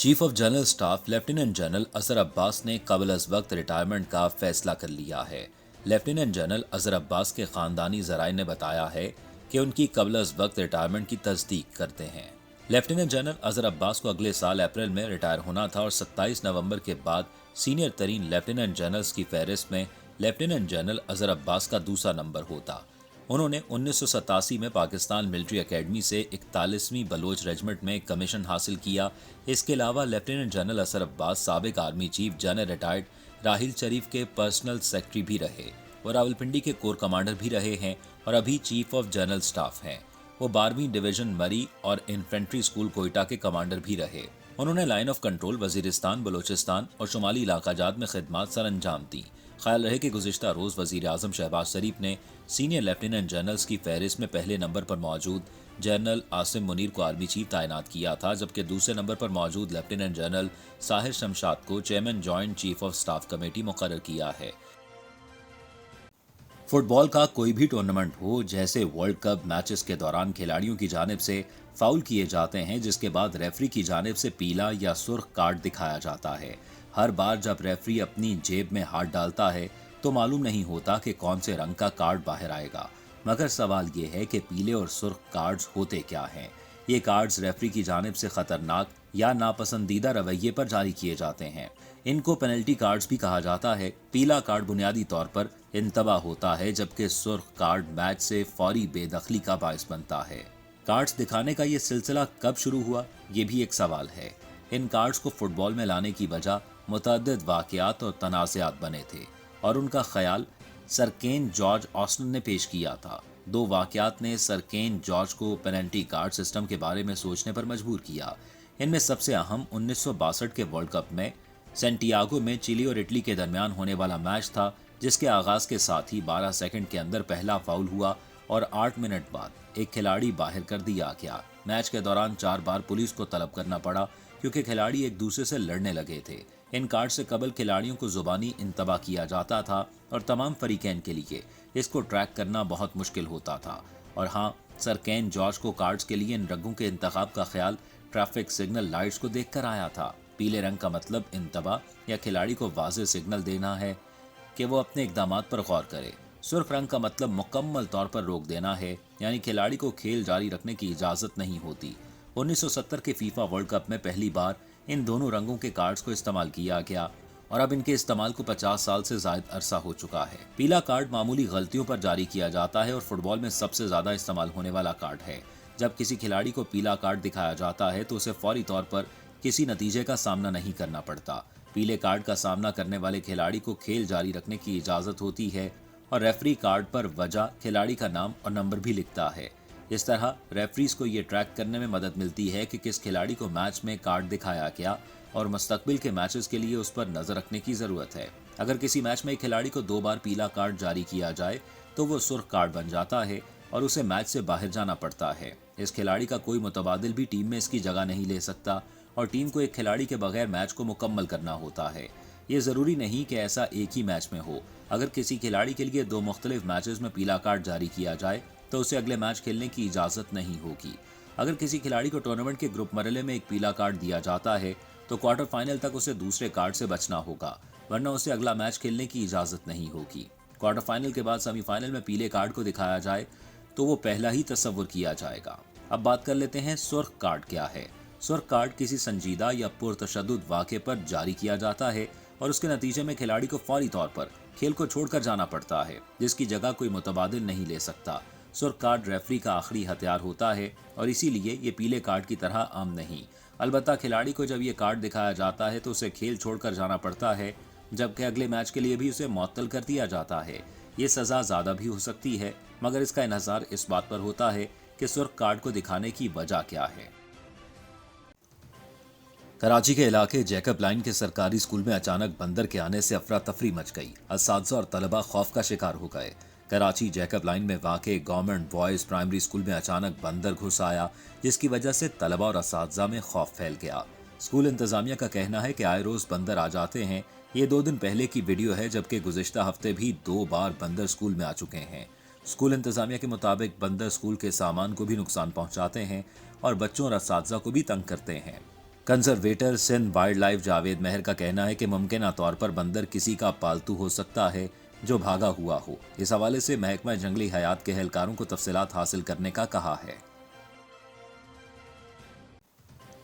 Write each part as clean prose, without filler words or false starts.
Chief of general staff lieutenant general Azhar Abbas ने कबल अज वक्त रिटायरमेंट का फैसला कर लिया है। लेफ्टिनेंट जनरल अजहर अब्बास के खानदानी जराये ने बताया है कि उनकी कबल अज वक्त रिटायरमेंट की तस्दीक करते हैं। लेफ्टिनेंट जनरल अजहर अब्बास को अगले साल अप्रैल में रिटायर होना था और 27 नवंबर के बाद सीनियर तरीन लेफ्टिनेंट जनरल्स की फहरिस्त में लेफ्टिनेंट जनरल अजहर अब्बास का दूसरा नंबर होता। उन्होंने 1987 में पाकिस्तान मिलिट्री एकेडमी से 41वीं बलोच रेजिमेंट में कमीशन हासिल किया। इसके अलावा लेफ्टिनेंट जनरल अजहर अब्बास साबिक army chief general retired Raheel Sharif के पर्सनल सेक्रेटरी भी रहे। वो रावलपिंडी के कोर कमांडर भी रहे हैं और अभी चीफ ऑफ जनरल स्टाफ हैं। वो 12वीं डिवीजन मरी और इन्फेंट्री स्कूल कोयटा के कमांडर भी रहे। उन्होंने line of control Waziristan, Balochistan और शुमाली इलाका जात में खिदमात सर अंजाम दी। ख्याल रहे कि गुज़िश्ता रोज़ वज़ीर आज़म शहबाज शरीफ ने सीनियर लेफ्टिनेंट जनरल्स की फहरिस्त में पहले नंबर पर मौजूद जनरल आसिम मुनीर को आर्मी चीफ तैनात किया था, जबकि दूसरे नंबर पर मौजूद लेफ्टिनेंट जनरल साहिर शमशाद को chairman joint chief of staff committee मुकर्रर किया है। फुटबॉल का कोई भी टूर्नामेंट हो, जैसे वर्ल्ड कप मैचेस के दौरान खिलाड़ियों की जानिब से फाउल किए जाते हैं, जिसके बाद रेफरी की जानिब से पीला या सुर्ख कार्ड दिखाया जाता है। हर बार जब रेफरी अपनी जेब में हाथ डालता है तो मालूम नहीं होता कि कौन से रंग का कार्ड बाहर आएगा, मगर सवाल ये है कि पीले और सुर्ख कार्ड्स होते क्या हैं। ये कार्ड्स रेफरी की जानिब से खतरनाक या नापसंदीदा रवैये पर जारी किए जाते हैं। इनको पेनल्टी कार्ड्स भी कहा जाता है। पीला कार्ड बुनियादी तौर पर इंतबा होता है, जबकि सुर्ख कार्ड मैच से फौरी बेदखली का बायस बनता है। कार्ड्स दिखाने का ये सिलसिला कब शुरू हुआ, ये भी एक सवाल है। इन कार्ड्स को फुटबॉल में लाने की वजह मुतअद्दिद वाक़यात और तनाज़ात बने थे और उनका ख्याल सर केन जॉर्ज ऑस्टिन ने पेश किया था। दो वाक़यात ने सर केन जॉर्ज को पेनल्टी कार्ड सिस्टम के बारे में सोचने पर मजबूर किया। इनमें सबसे अहम 1962 के वर्ल्ड कप में सेंटियागो में चिली और इटली के दरमियान होने वाला मैच था, जिसके आगाज के साथ ही 12 सेकंड के अंदर पहला फाउल हुआ और 8 मिनट बाद एक खिलाड़ी बाहर कर दिया गया। मैच के दौरान 4 बार पुलिस को तलब करना पड़ा क्योंकि खिलाड़ी एक दूसरे से लड़ने लगे थे। इन कार्ड से कबल खिलाड़ियों को जुबानी इंतबा किया जाता था और तमाम फरीकैन के लिए इसको ट्रैक करना बहुत मुश्किल होता था। और हाँ, सर केन जॉर्ज को कार्ड्स के लिए इन रंगों के इंतखाब का ख्याल ट्रैफिक सिग्नल लाइट्स को देखकर आया था। पीले रंग का मतलब इंतबा या खिलाड़ी को वाज़ेह सिग्नल देना है कि वो अपने इक़दामात पर गौर करे। सुर्ख रंग का मतलब मुकम्मल तौर पर रोक देना है, यानी खिलाड़ी को खेल जारी रखने की इजाज़त नहीं होती। 1970 के फीफा वर्ल्ड कप में पहली बार इन दोनों रंगों के कार्ड्स को इस्तेमाल किया गया और अब इनके इस्तेमाल को 50 साल से ज़ायद अरसा हो चुका है। पीला कार्ड मामूली गलतियों पर जारी किया जाता है और फुटबॉल में सबसे ज़्यादा इस्तेमाल होने वाला कार्ड है। जब किसी खिलाड़ी को पीला कार्ड दिखाया जाता है तो उसे फौरी तौर पर किसी नतीजे का सामना नहीं करना पड़ता। पीले कार्ड का सामना करने वाले खिलाड़ी को खेल जारी रखने की इजाज़त होती है और रेफरी कार्ड पर वजह, खिलाड़ी का नाम और नंबर भी लिखता है। इस तरह रेफरीज को ये ट्रैक करने में मदद मिलती है कि किस खिलाड़ी को मैच में कार्ड दिखाया गया और मुस्तकबिल के मैचेस के लिए उस पर नजर रखने की जरूरत है। अगर किसी मैच में एक खिलाड़ी को 2 बार पीला कार्ड जारी किया जाए तो वो सुर्ख कार्ड बन जाता है और उसे मैच से बाहर जाना पड़ता है। इस खिलाड़ी का कोई मुतबादिल भी टीम में इसकी जगह नहीं ले सकता और टीम को एक खिलाड़ी के बगैर मैच को मुकम्मल करना होता है। ये ज़रूरी नहीं कि ऐसा एक ही मैच में हो। अगर किसी खिलाड़ी के लिए 2 मुख्तलिफ मैचेस में पीला कार्ड जारी किया जाए तो उसे अगले मैच खेलने की इजाज़त नहीं होगी। अगर किसी खिलाड़ी को टूर्नामेंट के ग्रुप मरहले में एक पीला कार्ड दिया जाता है तो क्वार्टर फाइनल तक उसे दूसरे कार्ड से बचना होगा, वरना उसे अगला मैच खेलने की इजाज़त नहीं होगी। क्वार्टर फाइनल के बाद सेमीफाइनल में पीले कार्ड को दिखाया जाए तो वो पहला ही तस्वुर किया जाएगा। अब बात कर लेते हैं सुर्ख कार्ड क्या है। सुर्ख कार्ड किसी संजीदा या पुरतशद्दुद वाक़े पर जारी किया जाता है और उसके नतीजे में खिलाड़ी को फौरी तौर पर खेल को छोड़कर जाना पड़ता है, जिसकी जगह कोई मुतबादिल नहीं ले सकता। सुर्ख कार्ड रेफरी का आखिरी हथियार होता है और इसीलिए ये पीले कार्ड की तरह आम नहीं। अलबत्ता खिलाड़ी को जब ये कार्ड दिखाया जाता है तो उसे खेल छोड़कर जाना पड़ता है, जबकि अगले मैच के लिए भी उसे मुअत्तल कर दिया जाता है। ये सज़ा ज़्यादा भी हो सकती है, मगर इसका इन्हसार इस बात पर होता है कि सुर्ख कार्ड को दिखाने की वजह क्या है। कराची के इलाके जैकब लाइन के सरकारी स्कूल में अचानक बंदर के आने से अफरा तफरी मच गई। असातिज़ा और तलबा खौफ का शिकार हो गए। कराची जैकब लाइन में वाक़े गवर्नमेंट बॉयज़ प्राइमरी स्कूल में अचानक बंदर घुस आया, जिसकी वजह से तलबा और असातिज़ा में खौफ फैल गया। स्कूल इंतज़ामिया का कहना है कि आए रोज़ बंदर आ जाते हैं। ये 2 दिन पहले की वीडियो है, जबकि गुज़िश्ता हफ्ते भी 2 बार बंदर स्कूल में आ चुके हैं। स्कूल इंतज़ामिया के मुताबिक बंदर स्कूल के सामान को भी नुकसान पहुँचाते हैं और बच्चों और असातिज़ा को भी तंग करते हैं। Conservator Sindh wild life Javed Mehar का कहना है कि मुमकिन तौर पर बंदर किसी का पालतू हो सकता है जो भागा हुआ हो। इस हवाले से महकमा जंगली हयात के एहलकारों को तफसीलात हासिल करने का कहा है।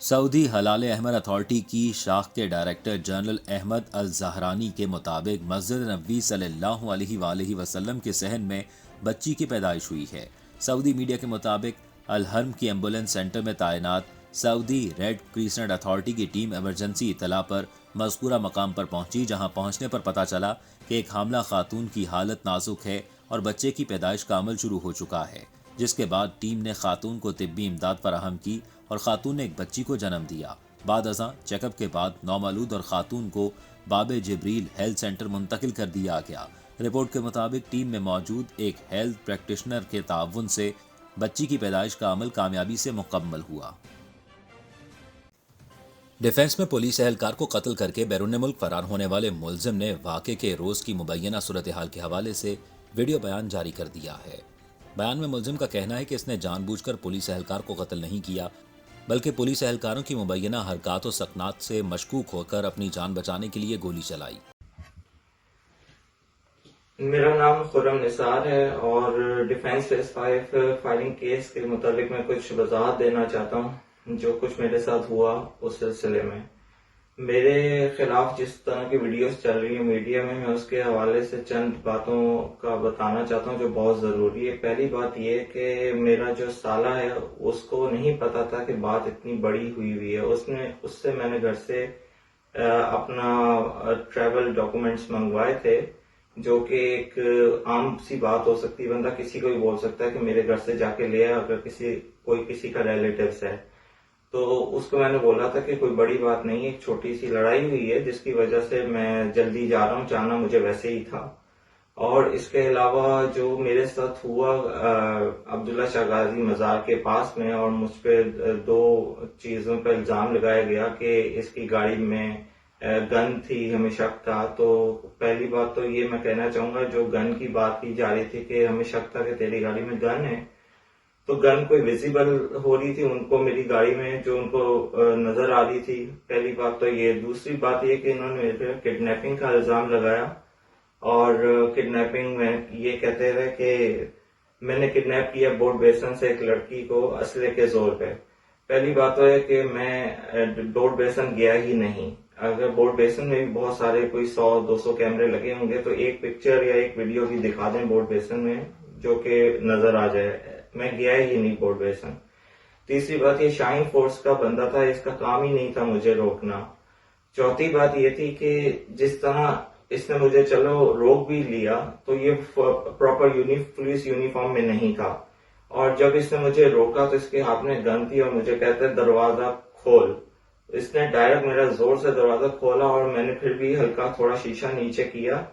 सऊदी हलाल अहमर अथॉरिटी की शाख के डायरेक्टर जनरल अहमद अल जहरानी के मुताबिक मस्जिद नबी सल्लल्लाहु अलैहि वसल्लम के सहन में बच्ची की पैदाइश हुई है। सऊदी मीडिया के मुताबिक अल हर्म की एम्बुलेंस सेंटर में तैनात सऊदी रेड क्रिसेंट अथॉरिटी की टीम इमरजेंसी इतला पर मज़कूरा मकाम पर पहुंची, जहां पहुंचने पर पता चला कि एक हामला खातून की हालत नाजुक है और बच्चे की पैदाइश का अमल शुरू हो चुका है, जिसके बाद टीम ने खातून को तिब्बी इमदाद फराहम की और खातून ने एक बच्ची को जन्म दिया। बाद अज़ां चेकअप के बाद नौमौलूद और खातून को बाबे जिब्रील हेल्थ सेंटर मुंतकिल कर दिया गया। रिपोर्ट के मुताबिक टीम में मौजूद एक हेल्थ प्रैक्टिशनर के ताउन से बच्ची की पैदाइश का अमल कामयाबी से मुकम्मल हुआ। डिफेंस में पुलिस एहलकार को कत्ल करके बैरून मुल्क फरार होने वाले मुलजिम ने वाक़े के रोज़ की मुबैना सूरत हाल के हवाले से वीडियो बयान जारी कर दिया है। बयान में मुलजिम का कहना है कि इसने जानबूझकर पुलिस एहलकार को कत्ल नहीं किया, बल्कि पुलिस एहलकारों की मुबैना हरकत और सकनात से मशकूक होकर अपनी जान बचाने के लिए गोली चलाई। मेरा नाम खुर्रम निसार है और डिफेंस फेस 5 फायरिंग केस के मुताबिक मैं कुछ वजाहत देना चाहता हूँ जो कुछ मेरे साथ हुआ उस सिलसिले में। मेरे खिलाफ जिस तरह की वीडियोस चल रही है मीडिया में, मैं उसके हवाले से चंद बातों का बताना चाहता हूँ जो बहुत जरूरी है। पहली बात यह कि मेरा जो साला है उसको नहीं पता था कि बात इतनी बड़ी हुई है। उससे मैंने घर से अपना ट्रैवल डॉक्यूमेंट्स मंगवाए थे, जो कि एक आम सी बात हो सकती है, बंदा किसी को भी बोल सकता है कि मेरे घर से जाके ले आ, अगर कोई किसी का रिलेटिव्स है। तो उसको मैंने बोला था कि कोई बड़ी बात नहीं है, एक छोटी सी लड़ाई हुई है जिसकी वजह से मैं जल्दी जा रहा हूँ, जाना मुझे वैसे ही था। और इसके अलावा जो मेरे साथ हुआ अब्दुल्ला शाहगाजी मजार के पास में, और मुझ पर दो चीजों पर इल्जाम लगाया गया कि इसकी गाड़ी में गन थी, हमें शक था। तो पहली बात तो ये मैं कहना चाहूंगा, जो गन की बात की जा रही थी कि हमें शक था कि तेरी गाड़ी में गन है, तो गन कोई विजिबल हो रही थी उनको मेरी गाड़ी में, जो उनको नजर आ रही थी। पहली बात तो ये। दूसरी बात ये कि इन्होंने मेरे पे किडनैपिंग का इल्जाम लगाया और किडनैपिंग में ये कहते रहे कि मैंने किडनैप किया बोर्ड बेसन से एक लड़की को असले के जोर पे। पहली बात तो है कि मैं बोर्ड बेसन गया ही नहीं। अगर बोर्ड बेसन में भी बहुत सारे कोई 100-200 कैमरे लगे होंगे तो एक पिक्चर या एक वीडियो भी दिखा दें बोर्ड बेसन में जो कि नजर आ जाए। मैं गया ही नहीं बोर्ड बेसन। तीसरी बात, ये शाइन फोर्स का बंदा था, इसका काम ही नहीं था मुझे रोकना। चौथी बात ये थी कि जिस तरह इसने मुझे चलो रोक भी लिया तो ये प्रॉपर पुलिस यूनिफॉर्म में नहीं था, और जब इसने मुझे रोका तो इसके हाथ में गन थी और मुझे कहते दरवाजा खोल। इसने डायरेक्ट मेरा जोर से दरवाजा खोला और मैंने फिर भी हल्का थोड़ा शीशा नीचे किया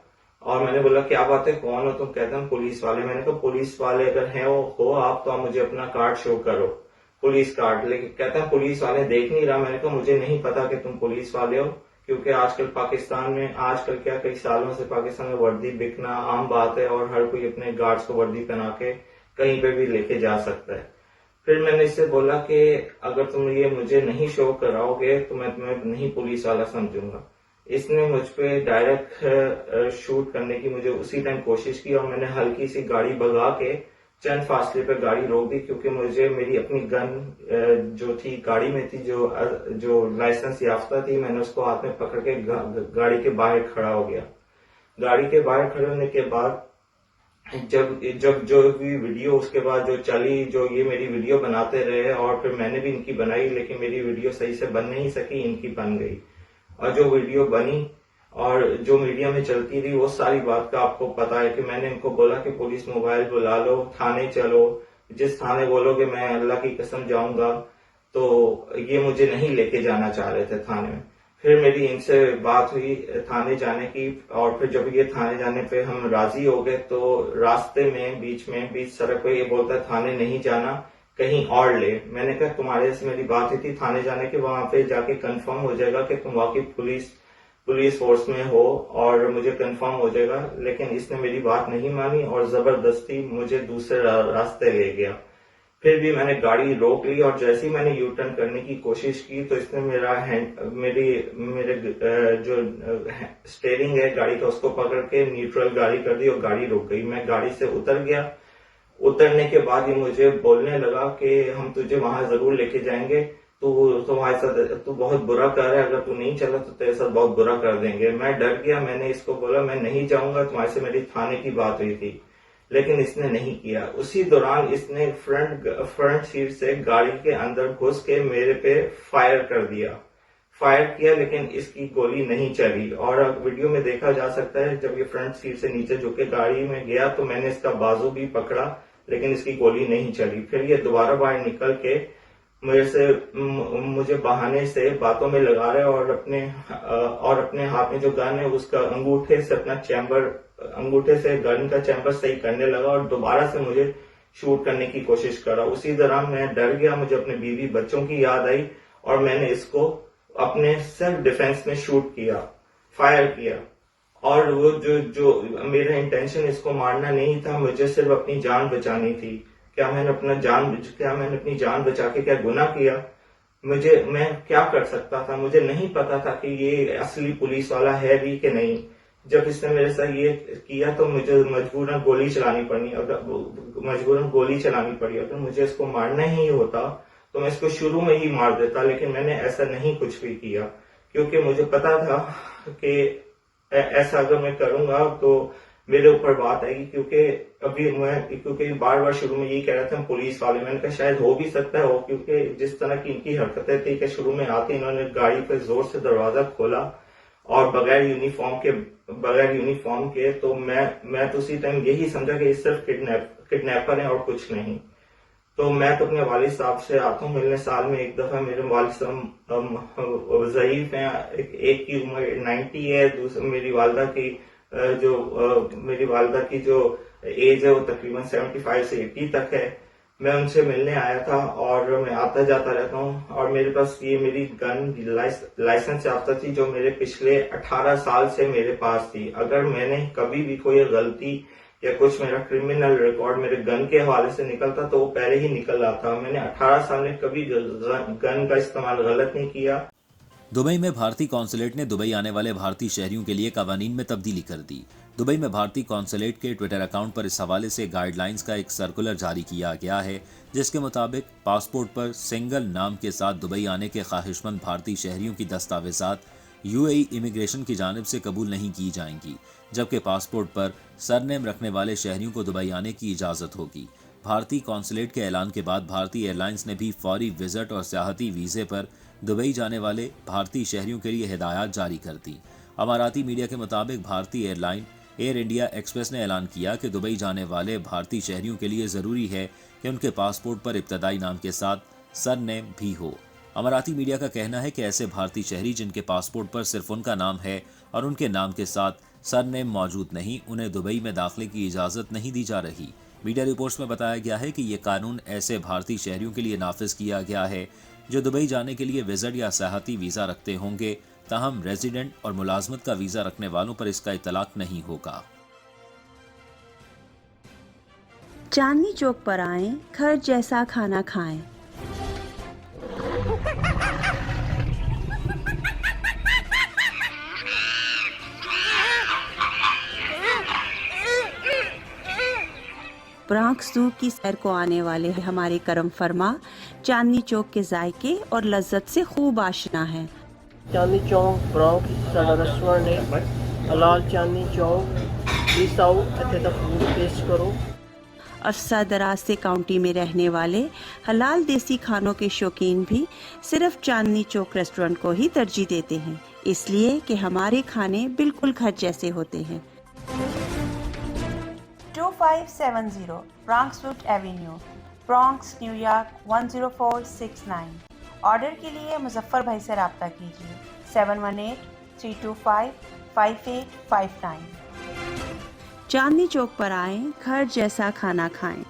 और मैंने बोला क्या बात है, कौन हो तुम? कहते हैं पुलिस वाले। मैंने कहा पुलिस वाले अगर हैं हो आप तो आप मुझे अपना कार्ड शो करो, पुलिस कार्ड। लेकिन कहते हैं पुलिस वाले देख नहीं रहा। मैंने कहा मुझे नहीं पता कि तुम पुलिस वाले हो, क्योंकि आजकल पाकिस्तान में, आजकल क्या कई सालों से पाकिस्तान में वर्दी बिकना आम बात है और हर कोई अपने गार्ड्स को वर्दी पहना के कहीं पे भी लेके जा सकता है। फिर मैंने इससे बोला कि अगर तुम ये मुझे नहीं शो कराओगे तो मैं तुम्हें नहीं पुलिस वाला समझूंगा। इसने मुझ पे डायरेक्ट शूट करने की मुझे उसी टाइम कोशिश की और मैंने हल्की सी गाड़ी भगा के चंद फासले पे गाड़ी रोक दी, क्योंकि मुझे मेरी अपनी गन जो थी गाड़ी में थी, जो लाइसेंस याफ्ता थी, मैंने उसको हाथ में पकड़ के गाड़ी के बाहर खड़ा हो गया। गाड़ी के बाहर खड़े होने के बाद जब जो भी वीडियो उसके बाद जो चली, जो ये मेरी वीडियो बनाते रहे और फिर मैंने भी इनकी बनाई, लेकिन मेरी वीडियो सही से बन नहीं सकी, इनकी बन गई। और जो वीडियो बनी और जो मीडिया में चलती रही वो सारी बात का आपको पता है कि मैंने इनको बोला कि पुलिस मोबाइल बुला लो, थाने चलो, जिस थाने बोलोगे मैं अल्लाह की कसम जाऊंगा। तो ये मुझे नहीं लेके जाना चाह रहे थे थाने में। फिर मेरी इनसे बात हुई थाने जाने की, और फिर जब ये थाने जाने पे हम राजी हो गए तो रास्ते में बीच सड़क पे ये बोलता है थाने नहीं जाना, कहीं और ले। मैंने कहा तुम्हारे से मेरी बात ही थी थाने जाने की, वहां पे जाके कंफर्म हो जाएगा कि तुम वाकई पुलिस फोर्स में हो और मुझे कंफर्म हो जाएगा। लेकिन इसने मेरी बात नहीं मानी और जबरदस्ती मुझे दूसरे रास्ते ले गया। फिर भी मैंने गाड़ी रोक ली और जैसे ही मैंने यू टर्न करने की कोशिश की तो इसने मेरा हैंड मेरी मेरे जो स्टेयरिंग है गाड़ी का उसको पकड़ के न्यूट्रल गाड़ी कर दी और गाड़ी रुक गई। मैं गाड़ी से उतर गया। उतरने के बाद ही मुझे बोलने लगा कि हम तुझे वहां जरूर लेके जाएंगे, तू तुम्हारे साथ तू बहुत बुरा कर रहा है, अगर तू नहीं चला तो तेरे साथ बहुत बुरा कर देंगे। मैं डर गया। मैंने इसको बोला मैं नहीं जाऊंगा, तुम्हारे से मेरी थाने की बात हुई थी, लेकिन इसने नहीं किया। उसी दौरान इसने फ्रंट सीट से गाड़ी के अंदर घुस के मेरे पे फायर किया, लेकिन इसकी गोली नहीं चली। और वीडियो में देखा जा सकता है जब ये फ्रंट सीट से नीचे झुक के गाड़ी में गया तो मैंने इसका बाजू भी पकड़ा, लेकिन इसकी गोली नहीं चली। फिर ये दोबारा बाहर निकल के मुझे बहाने से बातों में लगा रहे और अपने हाथ में जो गन है उसका अंगूठे से गन का चैम्बर सही करने लगा और दोबारा से मुझे शूट करने की कोशिश करा। उसी दौरान मैं डर गया, मुझे अपने बीवी बच्चों की याद आई और मैंने इसको अपने सेल्फ डिफेंस में फायर किया। और वो जो मेरा इंटेंशन इसको मारना नहीं था, मुझे सिर्फ अपनी जान बचानी थी। क्या मैंने अपनी जान बचा के क्या गुनाह किया? मैं क्या कर सकता था? मुझे नहीं पता था कि ये असली पुलिस वाला है भी कि नहीं। जब इसने मेरे साथ ये किया तो मुझे मजबूरन गोली चलानी पड़ी। अगर मुझे इसको मारना ही होता तो मैं इसको शुरू में ही मार देता, लेकिन मैंने ऐसा नहीं कुछ भी किया, क्योंकि मुझे पता था कि ऐसा अगर मैं करूंगा तो मेरे ऊपर बात आएगी। क्योंकि बार बार शुरू में यही कह रहा था हम पुलिस वाले। मैंने कहा शायद हो भी सकता है क्योंकि जिस तरह की इनकी हरकतें थी कि शुरू में आते इन्होंने गाड़ी पे जोर से दरवाजा खोला और बगैर यूनिफॉर्म के तो मैं तो उसी टाइम यही समझा कि ये सिर्फ किडनैपर है और कुछ नहीं। तो मैं तो अपने वालिद साहब से आता हूँ मिलने साल में एक दफा। मेरे वालिद साहब ज़ईफ हैं, एक की उम्र 90 है, दूसरी मेरी वालदा की जो एज है वो तकरीबन 75 से 80 तक है। मैं उनसे मिलने आया था और मैं आता जाता रहता हूँ और मेरे पास ये मेरी गन लाइसेंस याफ्ता थी जो मेरे पिछले 18 साल से मेरे पास थी। अगर मैंने कभी भी कोई गलती या कुछ मेरा क्रिमिनल रिकॉर्ड मेरे गन के हवाले से निकलता तो वो पहले ही निकल आता। मैंने 18 साल में कभी गन का इस्तेमाल गलत नहीं किया। दुबई में भारतीय कॉन्सुलेट ने दुबई आने वाले भारतीय शहरियों के लिए कवानीन में तब्दीली कर दी। दुबई में भारतीय कॉन्सुलेट के ट्विटर अकाउंट पर इस हवाले से गाइडलाइंस का एक सर्कुलर जारी किया गया है, जिसके मुताबिक पासपोर्ट पर सिंगल नाम के साथ दुबई आने के ख्वाहिशमंद भारतीय शहरियों की दस्तावेजात यूएई इमिग्रेशन की जानिब से कबूल नहीं की जाएंगी, जबकि पासपोर्ट पर सरनेम रखने वाले शहरियों को दुबई आने की इजाज़त होगी। भारतीय कॉन्सुलेट के ऐलान के बाद भारतीय एयरलाइंस ने भी फौरी विजिट और सियाहती वीज़े पर दुबई जाने वाले भारतीय शहरियों के लिए हिदायत जारी कर दी। अमाराती मीडिया के मुताबिक भारतीय एयरलाइन एयर इंडिया एक्सप्रेस ने ऐलान किया कि दुबई जाने वाले भारतीय शहरियों के लिए ज़रूरी है कि उनके पासपोर्ट पर इब्तदाई नाम के साथ सरनेम भी हो। अमाराती मीडिया का कहना है कि ऐसे भारतीय शहरी जिनके पासपोर्ट पर सिर्फ उनका नाम है और उनके नाम के साथ सरनेम मौजूद नहीं, उन्हें दुबई में दाखिले की इजाज़त नहीं दी जा रही। मीडिया रिपोर्ट्स में बताया गया है कि ये कानून ऐसे भारतीय शहरियों के लिए नाफिज किया गया है जो दुबई जाने के लिए विजिट या सियाहती वीज़ा रखते होंगे, ताहम रेजिडेंट और मुलाजमत का वीज़ा रखने वालों पर इसका इतलाक नहीं होगा। चांदनी चौक पर आएं, घर जैसा खाना खाएं। ब्रॉन्क्स ज़ू की सैर को आने वाले हमारे करम फरमा चांदनी चौक के जायके और लज्जत से खूब आशना है। चांदनी चौक ब्रॉन्क्स साडा रेस्टोरेंट है। हलाल चांदनी चौक प्लीज आओ, इत्थे तक फूड टेस्ट करो। अरसा दराज से काउंटी में रहने वाले हलाल देसी खानों के शौकीन भी सिर्फ चांदनी चौक रेस्टोरेंट को ही तरजीह देते हैं, इसलिए कि हमारे खाने बिल्कुल घर जैसे होते हैं। 2570 ब्रॉन्क्सवुड एवेन्यू, ब्रॉन्क्स, न्यूयॉर्क 10469। ऑर्डर के लिए मुजफ्फर भाई से रब्ता कीजिए 718-325-5859। चांदनी चौक पर आएं, घर जैसा खाना खाएं।